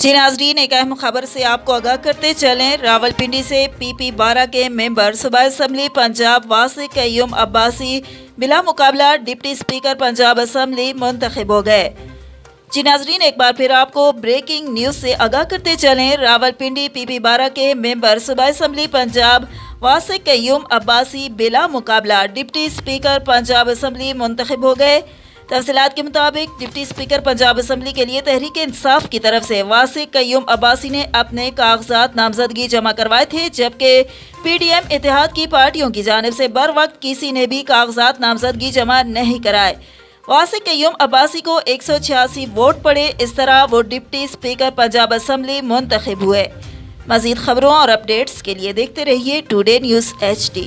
جی ناظرین، ایک اہم خبر سے آپ کو آگاہ کرتے چلیں۔ راولپنڈی سے PP-12 کے ممبر صوبائی اسمبلی پنجاب واسق قیوم عباسی بلا مقابلہ ڈپٹی اسپیکر پنجاب اسمبلی منتخب ہو گئے۔ جی ناظرین، ایک بار پھر آپ کو بریکنگ نیوز سے آگاہ کرتے چلیں۔ راولپنڈی PP-12 کے ممبر صوبائی اسمبلی پنجاب واسق قیوم عباسی بلا مقابلہ ڈپٹی اسپیکر پنجاب اسمبلی منتخب ہو گئے۔ تفصیلات کے مطابق ڈپٹی اسپیکر پنجاب اسمبلی کے لیے تحریک انصاف کی طرف سے واسق قیوم عباسی نے اپنے کاغذات نامزدگی جمع کروائے تھے، جبکہ PDM اتحاد کی پارٹیوں کی جانب سے بروقت کسی نے بھی کاغذات نامزدگی جمع نہیں کرائے۔ واسق قیوم عباسی کو 186 ووٹ پڑے۔ اس طرح وہ ڈپٹی اسپیکر پنجاب اسمبلی منتخب ہوئے۔ مزید خبروں اور اپڈیٹس کے لیے دیکھتے رہیے ٹوڈے نیوز HD۔